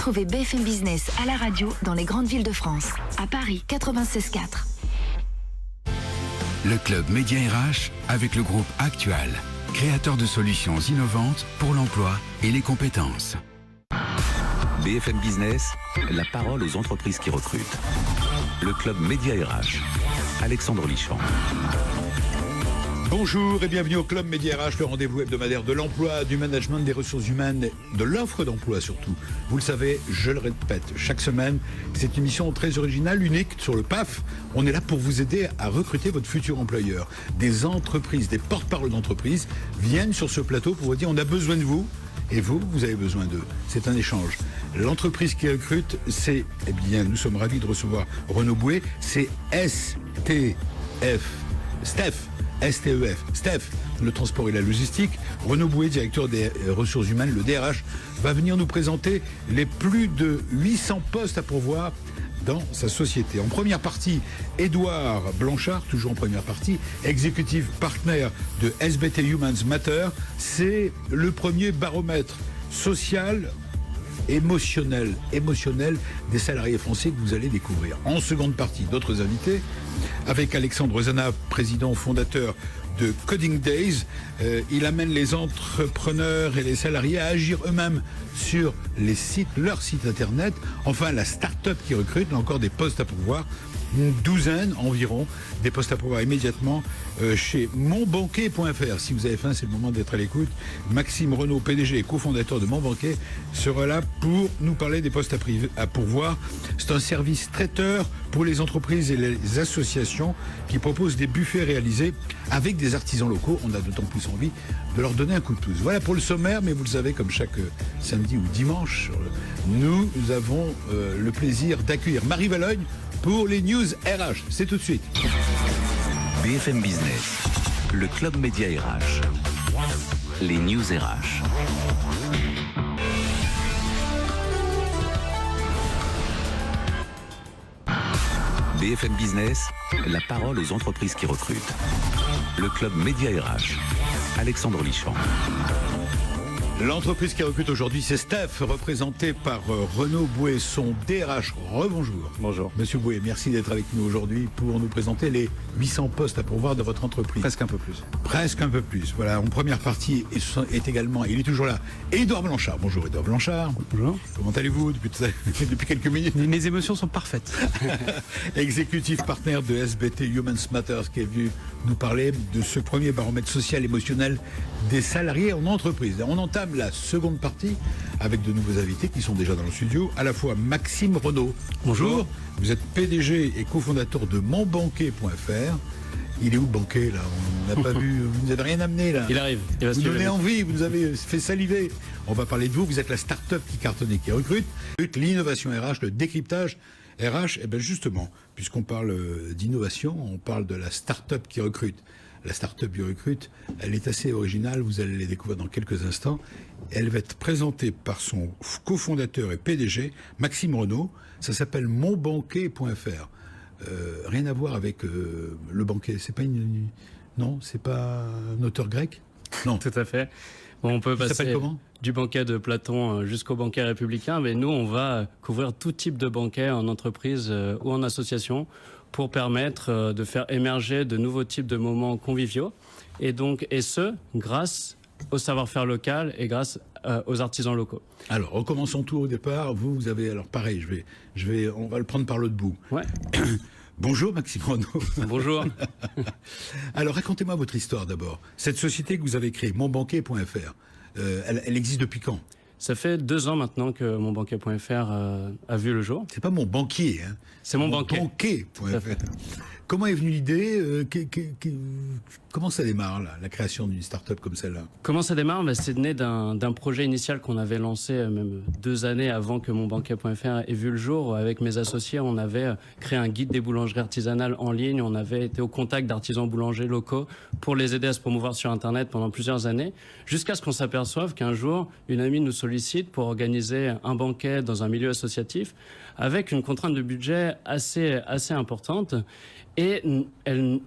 Retrouvez BFM Business à la radio dans les grandes villes de France. À Paris, 96.4. Le club Média RH avec le groupe Actual, créateur de solutions innovantes pour l'emploi et les compétences. BFM Business, la parole aux entreprises qui recrutent. Le club Média RH, Alexandre Lichamp. Bonjour et bienvenue au Club Média RH, le rendez-vous hebdomadaire de l'emploi, du management, des ressources humaines, de l'offre d'emploi surtout. Vous le savez, je le répète, chaque semaine, c'est une émission très originale, unique sur le PAF. On est là pour vous aider à recruter votre futur employeur. Des entreprises, des porte-parole d'entreprises viennent sur ce plateau pour vous dire on a besoin de vous. Et vous, vous avez besoin d'eux. C'est un échange. L'entreprise qui recrute, c'est, eh bien, nous sommes ravis de recevoir Renaud Bouet. C'est STEF, Steph, le transport et la logistique. Renaud Bouet, directeur des ressources humaines, le DRH, va venir nous présenter les plus de 800 postes à pourvoir dans sa société. En première partie, Édouard Blanchard, toujours en première partie, executive partner de SBT Humans Matter. C'est le premier baromètre social, émotionnel des salariés français que vous allez découvrir. En seconde partie, d'autres invités, avec Alexandre Zana, président fondateur de Coding Days. Il amène les entrepreneurs et les salariés à agir eux-mêmes sur les sites, leur site internet. Enfin, la start-up qui recrute, là encore des postes à pourvoir. Une douzaine environ, des postes à pourvoir immédiatement chez monbanquet.fr. Si vous avez faim, c'est le moment d'être à l'écoute. Maxime Renaud, PDG et cofondateur de Monbanquet, sera là pour nous parler des postes à pourvoir. C'est un service traiteur pour les entreprises et les associations qui proposent des buffets réalisés avec des artisans locaux. On a d'autant plus envie de leur donner un coup de pouce. Voilà pour le sommaire, mais vous le savez, comme chaque samedi ou dimanche, nous avons le plaisir d'accueillir Marie Valogne pour les news RH. C'est tout de suite. BFM Business, le club Média RH, les news RH. BFM Business, la parole aux entreprises qui recrutent. Le club Média RH, Alexandre Lichamp. L'entreprise qui recrute aujourd'hui, c'est Steph, représentée par Renaud Bouet, son DRH. Rebonjour. Bonjour. Monsieur Bouet, merci d'être avec nous aujourd'hui pour nous présenter les 800 postes à pourvoir de votre entreprise. Presque un peu plus. Presque un peu plus. Voilà, en première partie est également, il est toujours là, Édouard Blanchard. Bonjour Édouard Blanchard. Bonjour. Comment allez-vous depuis quelques minutes? Mes émotions sont parfaites. Exécutif partenaire de SBT Humans Matters, qui est venu nous parler de ce premier baromètre social émotionnel des salariés en entreprise. On entame la seconde partie avec de nouveaux invités qui sont déjà dans le studio, à la fois Maxime Renaud. Bonjour. Vous êtes PDG et cofondateur de monbanquet.fr. Il est où le banquet là? On n'a pas vu, vous n'avez rien amené là. Il arrive. Il va vous se donnez lever. envie, vous nous avez fait saliver. On va parler de vous, vous êtes la start-up qui cartonne et qui recrute. L'innovation RH, le décryptage RH, et bien justement, puisqu'on parle d'innovation, on parle de la start-up qui recrute. La start-up qui recrute, elle est assez originale, vous allez les découvrir dans quelques instants. Elle va être présentée par son cofondateur et PDG, Maxime Renaud. Ça s'appelle monbanquet.fr. Rien à voir avec le banquet. C'est pas non, c'est pas un auteur grec? Non. Tout à fait. Bon, on peut passer comment du banquet de Platon jusqu'au banquet républicain, mais nous, on va couvrir tout type de banquet en entreprise ou en association pour permettre de faire émerger de nouveaux types de moments conviviaux. Et ce, grâce au savoir-faire local et grâce aux artisans locaux. Alors, recommençons tout au départ. Vous avez, alors pareil, on va le prendre par l'autre bout. Ouais. Bonjour Maxime Renaud. Bonjour. Alors, racontez-moi votre histoire d'abord. Cette société que vous avez créée, monbanquet.fr, elle existe depuis quand? Ça fait 2 ans maintenant que monbanquet.fr a vu le jour. C'est pas mon banquier, hein. C'est mon banquet. Monbanquet.fr. Comment est venue l'idée Comment ça démarre, là, la création d'une start-up comme celle-là? Comment ça démarre? C'est né d'un projet initial qu'on avait lancé même 2 années avant que monbanquet.fr ait vu le jour. Avec mes associés, on avait créé un guide des boulangeries artisanales en ligne. On avait été au contact d'artisans boulangers locaux pour les aider à se promouvoir sur Internet pendant plusieurs années, jusqu'à ce qu'on s'aperçoive qu'un jour, une amie nous sollicite pour organiser un banquet dans un milieu associatif avec une contrainte de budget assez importante. Et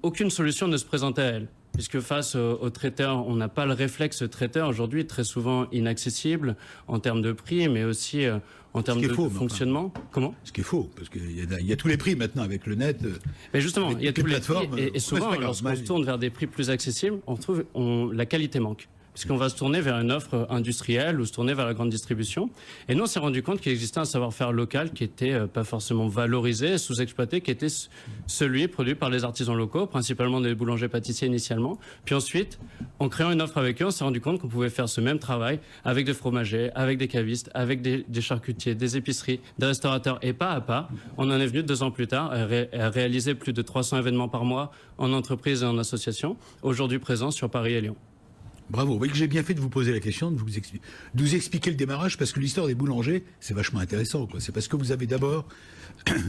aucune solution ne se présentait à elle. puisque face aux traiteurs, on n'a pas le réflexe traiteur aujourd'hui, très souvent inaccessible en termes de prix, mais aussi en termes de fonctionnement. Comment ? Ce qui est faux, parce qu'il y a tous les prix maintenant avec le net. Mais justement, il y a tous les prix, et souvent, grave, lorsqu'on se tourne vers des prix plus accessibles, on trouve la qualité manque. Puisqu'on va se tourner vers une offre industrielle ou se tourner vers la grande distribution. Et nous, on s'est rendu compte qu'il existait un savoir-faire local qui était pas forcément valorisé, sous-exploité, qui était celui produit par les artisans locaux, principalement des boulangers-pâtissiers initialement. Puis ensuite, en créant une offre avec eux, on s'est rendu compte qu'on pouvait faire ce même travail avec des fromagers, avec des cavistes, avec des charcutiers, des épiceries, des restaurateurs. Et pas à pas, on en est venu 2 ans plus tard à réaliser plus de 300 événements par mois en entreprise et en association, aujourd'hui présents sur Paris et Lyon. Bravo, oui, que j'ai bien fait de vous poser la question, de vous expliquer le démarrage, parce que l'histoire des boulangers, c'est vachement intéressant, quoi. C'est parce que vous avez d'abord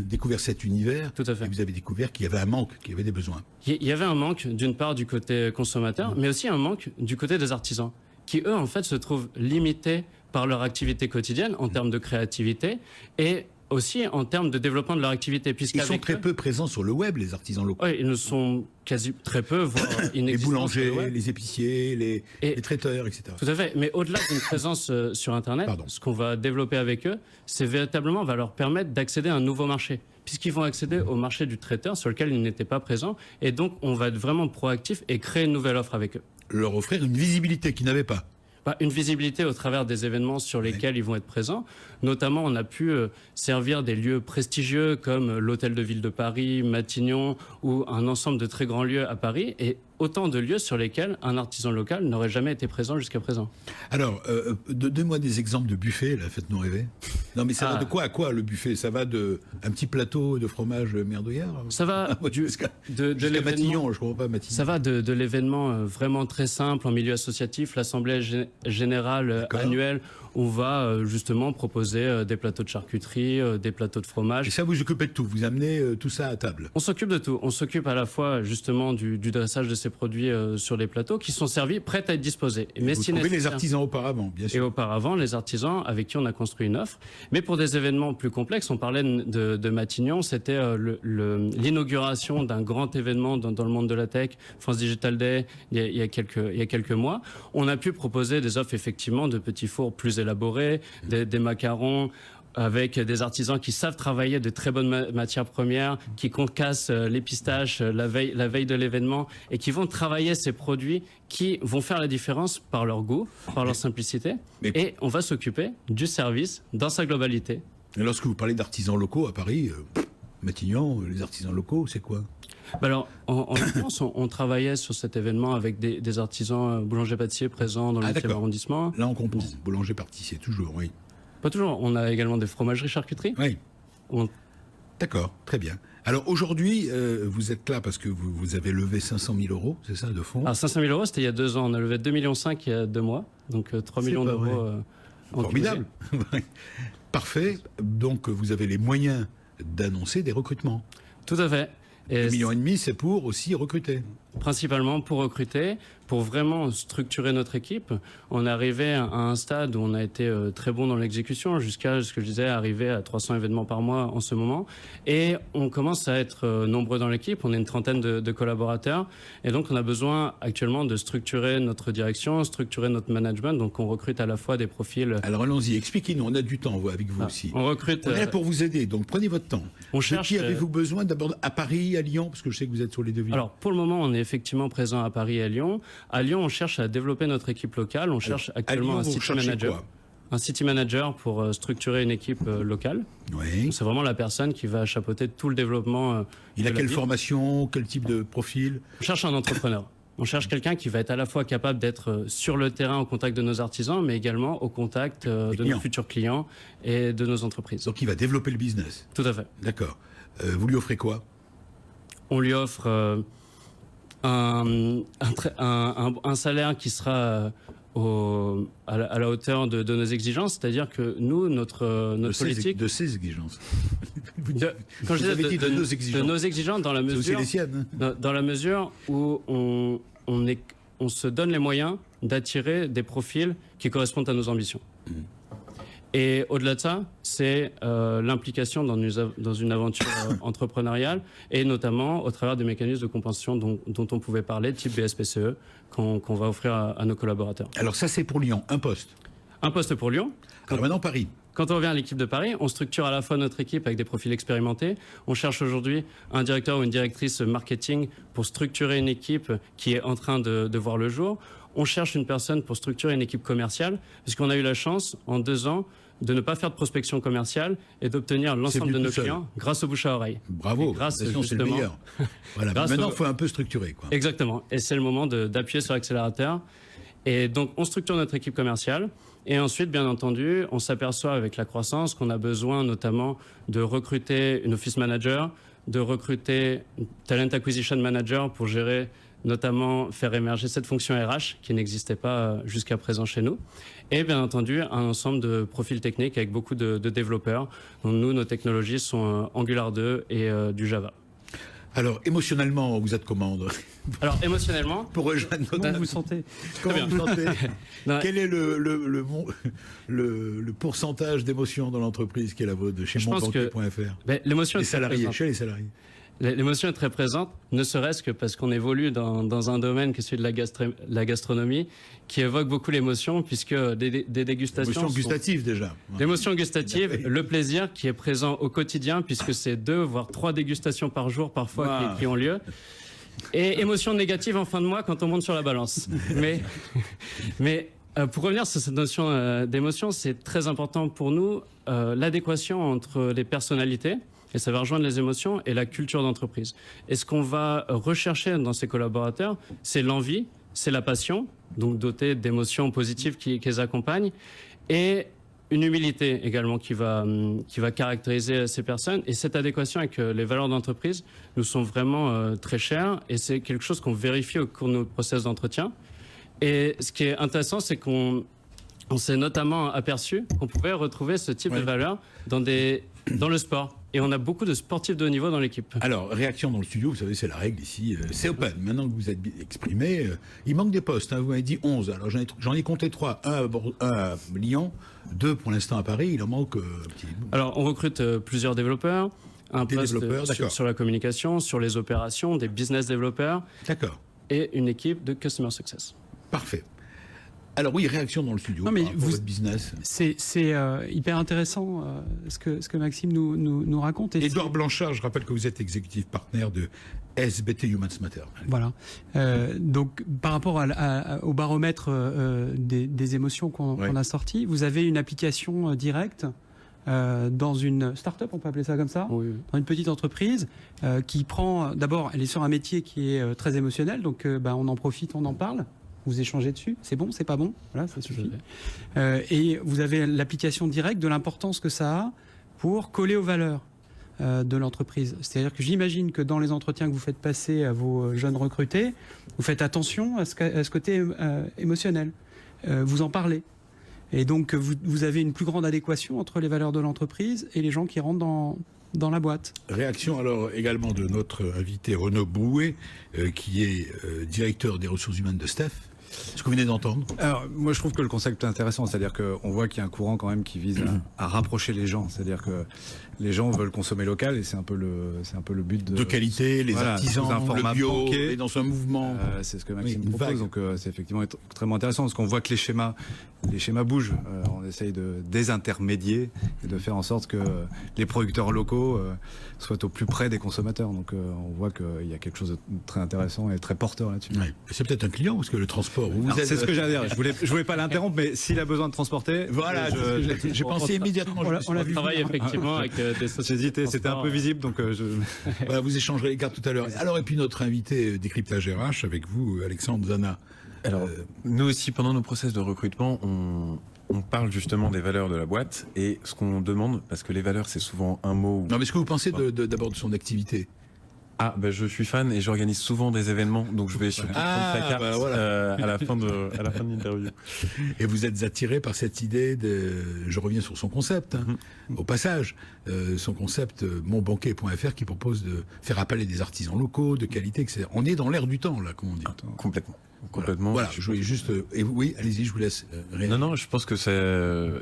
découvert cet univers, tout à fait. Et vous avez découvert qu'il y avait un manque, qu'il y avait des besoins. Il y avait un manque, d'une part, du côté consommateur, mais aussi un manque du côté des artisans, qui, eux, en fait, se trouvent limités par leur activité quotidienne en termes de créativité et aussi en termes de développement de leur activité. Ils sont très peu présents sur le web, les artisans locaux. Oui, ils ne sont quasi très peu, voire inexistants. Les boulangers, les épiciers, les traiteurs, etc. Tout à fait. Mais au-delà d'une présence sur Internet, ce qu'on va développer avec eux, c'est véritablement va leur permettre d'accéder à un nouveau marché, puisqu'ils vont accéder au marché du traiteur sur lequel ils n'étaient pas présents. Et donc, on va être vraiment proactif et créer une nouvelle offre avec eux. Leur offrir une visibilité qu'ils n'avaient pas. Une visibilité au travers des événements sur lesquels ils vont être présents. Notamment, on a pu servir des lieux prestigieux comme l'Hôtel de Ville de Paris, Matignon ou un ensemble de très grands lieux à Paris. Et autant de lieux sur lesquels un artisan local n'aurait jamais été présent jusqu'à présent. Alors, donne-moi des exemples de buffets, là, faites-nous rêver. Non, mais ça va de quoi à quoi, le buffet ? Ça va de un petit plateau de fromage merdouillard ? Ça va jusqu'à Matignon, je comprends pas Matignon. Ça va de l'événement vraiment très simple en milieu associatif, l'Assemblée générale annuelle, où on va justement proposer des plateaux de charcuterie, des plateaux de fromage. Et ça, vous occupez de tout, vous amenez tout ça à table. On s'occupe de tout. On s'occupe à la fois justement du dressage de ces produits sur les plateaux qui sont servis, prêts à être disposés. Mais vous trouvez les artisans auparavant, bien sûr. Et auparavant, les artisans avec qui on a construit une offre. Mais pour des événements plus complexes, on parlait de Matignon, c'était l'inauguration d'un grand événement dans le monde de la tech, France Digital Day, il y a quelques mois. On a pu proposer des offres effectivement de petits fours plus élaborés, des macarons, avec des artisans qui savent travailler de très bonnes matières premières, qui concassent les pistaches la veille de l'événement et qui vont travailler ces produits qui vont faire la différence par leur goût, par leur simplicité. Et on va s'occuper du service dans sa globalité. Et lorsque vous parlez d'artisans locaux à Paris, Matignon, les artisans locaux, c'est quoi ? Alors, en France, on travaillait sur cet événement avec des artisans boulangers-pâtissiers présents dans le 8e arrondissement. Là, on comprend. Boulanger-pâtissier, toujours, oui. Pas toujours. On a également des fromageries-charcuteries. Oui. D'accord, très bien. Alors aujourd'hui, vous êtes là parce que vous avez levé 500 000 euros, c'est ça, de fonds ? Alors 500 000 euros, c'était il y a 2 ans. On a levé 2,5 millions il y a 2 mois. Donc 3 millions d'euros. Formidable. Parfait. Donc vous avez les moyens d'annoncer des recrutements. Tout à fait. 2,5 millions, c'est pour aussi recruter. Principalement pour recruter, pour vraiment structurer notre équipe. On est arrivé à un stade où on a été très bon dans l'exécution, jusqu'à ce que je disais, arriver à 300 événements par mois en ce moment. Et on commence à être nombreux dans l'équipe, on est une trentaine de collaborateurs. Et donc on a besoin actuellement de structurer notre direction, structurer notre management. Donc on recrute à la fois des profils... Alors allons-y, expliquez-nous, on a du temps avec vous aussi. On recrute... On est là pour vous aider, donc prenez votre temps. On cherche... De qui avez-vous besoin d'abord à Paris, à Lyon, parce que je sais que vous êtes sur les deux villes. Alors pour le moment, on est effectivement présent à Paris et à Lyon. À Lyon, on cherche à développer notre équipe locale. On cherche actuellement un city manager. Un city manager pour structurer une équipe locale. Oui. C'est vraiment la personne qui va chapeauter tout le développement. Il a quelle formation, quel type de profil ? On cherche un entrepreneur. On cherche quelqu'un qui va être à la fois capable d'être sur le terrain au contact de nos artisans, mais également au contact de nos futurs clients et de nos entreprises. Donc il va développer le business. Tout à fait. D'accord. Vous lui offrez quoi ? On lui offre un salaire qui sera à la hauteur de nos exigences, c'est-à-dire que nous, notre politique... De ses exigences. Quand je disais de nos exigences. De nos exigences dans la mesure... C'est aussi les siennes. Dans la mesure où on se donne les moyens d'attirer des profils qui correspondent à nos ambitions. Et au-delà de ça, c'est l'implication dans une aventure entrepreneuriale, et notamment au travers des mécanismes de compensation dont on pouvait parler, type BSPCE, qu'on va offrir à nos collaborateurs. Alors ça, c'est pour Lyon, un poste. Un poste pour Lyon. Alors maintenant, Paris. Quand on revient à l'équipe de Paris, on structure à la fois notre équipe avec des profils expérimentés. On cherche aujourd'hui un directeur ou une directrice marketing pour structurer une équipe qui est en train de voir le jour. On cherche une personne pour structurer une équipe commerciale, puisqu'on a eu la chance, en 2 ans, de ne pas faire de prospection commerciale et d'obtenir l'ensemble de nos clients grâce au bouche à oreille. Bravo, grâce c'est le meilleur. Voilà, maintenant, il faut un peu structurer, quoi. Exactement, et c'est le moment d'appuyer sur l'accélérateur. Et donc, on structure notre équipe commerciale. Et ensuite, bien entendu, on s'aperçoit avec la croissance qu'on a besoin notamment de recruter une office manager, de recruter une talent acquisition manager pour gérer, notamment faire émerger cette fonction RH qui n'existait pas jusqu'à présent chez nous. Et bien entendu, un ensemble de profils techniques avec beaucoup de développeurs. Donc nous, nos technologies sont Angular 2 et du Java. Alors, émotionnellement, vous êtes comment? Alors, émotionnellement... Pour rejoindre notre... Comment vous sentez? Comment vous sentez? Quel est le pourcentage d'émotion dans l'entreprise qui est la vôtre de chez monbanquier.fr? L'émotion est chez les salariés. L'émotion est très présente, ne serait-ce que parce qu'on évolue dans un domaine qui est celui de la gastronomie, qui évoque beaucoup l'émotion, puisque des dégustations... L'émotion gustative, déjà. L'émotion gustative, le plaisir qui est présent au quotidien, puisque c'est 2 voire 3 dégustations par jour, parfois, qui ont lieu. Et émotion négative en fin de mois quand on monte sur la balance. Mais pour revenir sur cette notion d'émotion, c'est très important pour nous, l'adéquation entre les personnalités, et ça va rejoindre les émotions, et la culture d'entreprise. Et ce qu'on va rechercher dans ces collaborateurs, c'est l'envie, c'est la passion, donc dotée d'émotions positives qui les accompagnent, et une humilité également qui va caractériser ces personnes. Et cette adéquation avec les valeurs d'entreprise nous sont vraiment très chères, et c'est quelque chose qu'on vérifie au cours de nos process d'entretien. Et ce qui est intéressant, c'est qu'on s'est notamment aperçu qu'on pouvait retrouver ce type de valeurs dans le sport. Et on a beaucoup de sportifs de haut niveau dans l'équipe. Alors, réaction dans le studio, vous savez, c'est la règle ici. C'est open. Maintenant que vous êtes exprimé, il manque des postes. Hein, vous m'avez dit 11. Alors, j'en ai compté 3. Un à Lyon, 2 pour l'instant à Paris. Il en manque un petit bout. Alors, on recrute plusieurs développeurs. Un poste sur la communication, sur les opérations, des business développeurs. D'accord. Et une équipe de customer success. Parfait. Alors oui, réaction dans le studio par rapport à votre business. C'est hyper intéressant ce que Maxime nous raconte. Édouard Blanchard, je rappelle que vous êtes exécutif partenaire de SBT Humans Matter. Voilà. Donc par rapport au baromètre des émotions qu'on a sorti, vous avez une application directe dans une start-up, on peut appeler ça comme ça, dans une petite entreprise qui prend, d'abord, elle est sur un métier qui est très émotionnel, donc on en profite, on en parle. Vous échangez dessus, c'est bon, c'est pas bon, voilà, ça suffit. Et vous avez l'application directe de l'importance que ça a pour coller aux valeurs de l'entreprise. C'est-à-dire que j'imagine que dans les entretiens que vous faites passer à vos jeunes recrutés, vous faites attention à ce côté émotionnel. Vous en parlez. Et donc vous avez une plus grande adéquation entre les valeurs de l'entreprise et les gens qui rentrent dans la boîte. Réaction alors également de notre invité Renaud Brouet, qui est directeur des ressources humaines de Steph. Ce que vous venez d'entendre. Alors, moi, je trouve que le concept est intéressant. C'est-à-dire qu'on voit qu'il y a un courant quand même qui vise à rapprocher les gens. C'est-à-dire que les gens veulent consommer local et c'est un peu le but de qualité, les artisans, le bio, et dans un mouvement. C'est ce que Maxime propose. Donc, c'est effectivement extrêmement intéressant parce qu'on voit que les schémas bougent. On essaye de désintermédier et de faire en sorte que les producteurs locaux soient au plus près des consommateurs. Donc, on voit qu'il y a quelque chose de très intéressant et très porteur là-dessus. Ouais. C'est peut-être un client parce que le transport. C'est ce que j'allais dire. Je voulais pas l'interrompre, mais s'il a besoin de transporter, voilà, j'ai pensé immédiatement. On travaille effectivement avec des sociétés. C'était un peu visible, donc voilà, vous échangerez les cartes tout à l'heure. Alors, et puis notre invité décryptage RH avec vous, Alexandre Zana. Alors, nous aussi, pendant nos process de recrutement, on parle justement des valeurs de la boîte et ce qu'on demande, parce que les valeurs, c'est souvent un mot. Non, mais ce que vous pensez d'abord de son activité? Ah, je suis fan et j'organise souvent des événements, donc je vais surtout prendre sa carte à la fin de l'interview. Et vous êtes attiré par cette idée je reviens sur son concept, au passage, son concept monbanquier.fr qui propose de faire appel à des artisans locaux, de qualité, etc. On est dans l'air du temps, là, comme on dit. Complètement. Complètement. Voilà, je voulais juste... et oui, allez-y, je vous laisse réagir. Non, je pense que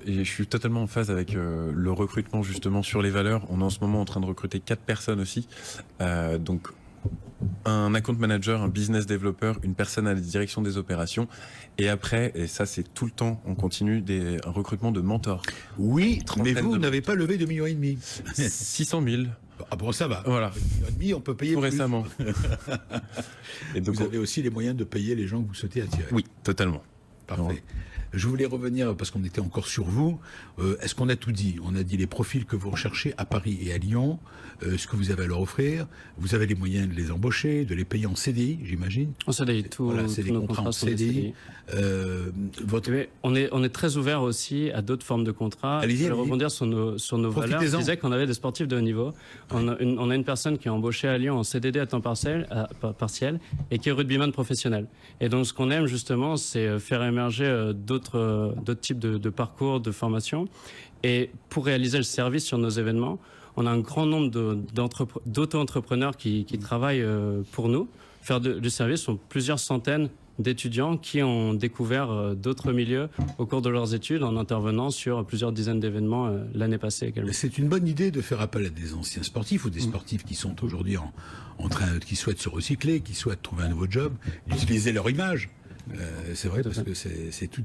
et je suis totalement en phase avec le recrutement justement sur les valeurs. On est en ce moment en train de recruter 4 personnes aussi. Donc, un account manager, un business developer, une personne à la direction des opérations. Et après, et ça c'est tout le temps, on continue un recrutement de mentors. Oui, mais vous n'avez pas levé 2,5 millions. 600 000. Ah bon, ça va. Voilà. 1,5 million, on peut payer Tout plus. récemment. Et donc, vous avez aussi les moyens de payer les gens que vous souhaitez attirer. Oui, totalement. Parfait. Je voulais revenir, parce qu'on était encore sur vous, est-ce qu'on a tout dit? On a dit les profils que vous recherchez à Paris et à Lyon, ce que vous avez à leur offrir. Vous avez les moyens de les embaucher, de les payer en CDI, j'imagine? En CDI, voilà, c'est des contrats en CDI. On est très ouvert aussi à d'autres formes de contrats. Je vais rebondir sur nos valeurs. Je disais qu'on avait des sportifs de haut niveau. On a une personne qui est embauchée à Lyon en CDD à temps partiel et qui est rugbyman professionnel. Et donc ce qu'on aime justement, c'est faire émerger d'autres types de parcours, de formation. Et pour réaliser le service sur nos événements, on a un grand nombre d'auto-entrepreneurs qui travaillent pour nous. Faire du service sont plusieurs centaines d'étudiants qui ont découvert d'autres milieux au cours de leurs études en intervenant sur plusieurs dizaines d'événements l'année passée également. C'est une bonne idée de faire appel à des anciens sportifs ou des sportifs qui sont aujourd'hui qui souhaitent se recycler, qui souhaitent trouver un nouveau job, d'utiliser leur image. C'est vrai, parce que c'est tout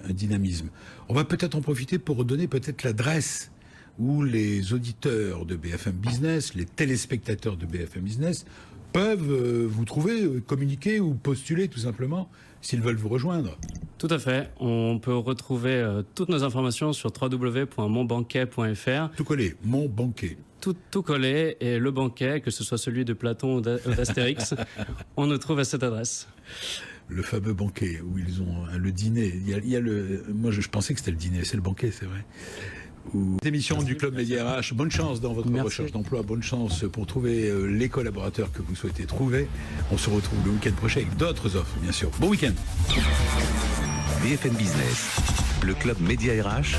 un dynamisme. On va peut-être en profiter pour redonner peut-être l'adresse où les auditeurs de BFM Business, les téléspectateurs de BFM Business peuvent vous trouver, communiquer ou postuler tout simplement s'ils veulent vous rejoindre. Tout à fait. On peut retrouver toutes nos informations sur www.monbanquet.fr. Tout collé, Mon Banquet. Tout collé, et le banquet, que ce soit celui de Platon ou d'Astérix, on nous trouve à cette adresse. Le fameux banquet où ils ont le dîner. Il y a moi, je pensais que c'était le dîner, c'est le banquet, c'est vrai. Émission du Club Média RH. Bonne chance dans votre recherche d'emploi. Bonne chance pour trouver les collaborateurs que vous souhaitez trouver. On se retrouve le week-end prochain avec d'autres offres, bien sûr. Bon week-end. BFM Business, le Club Média RH.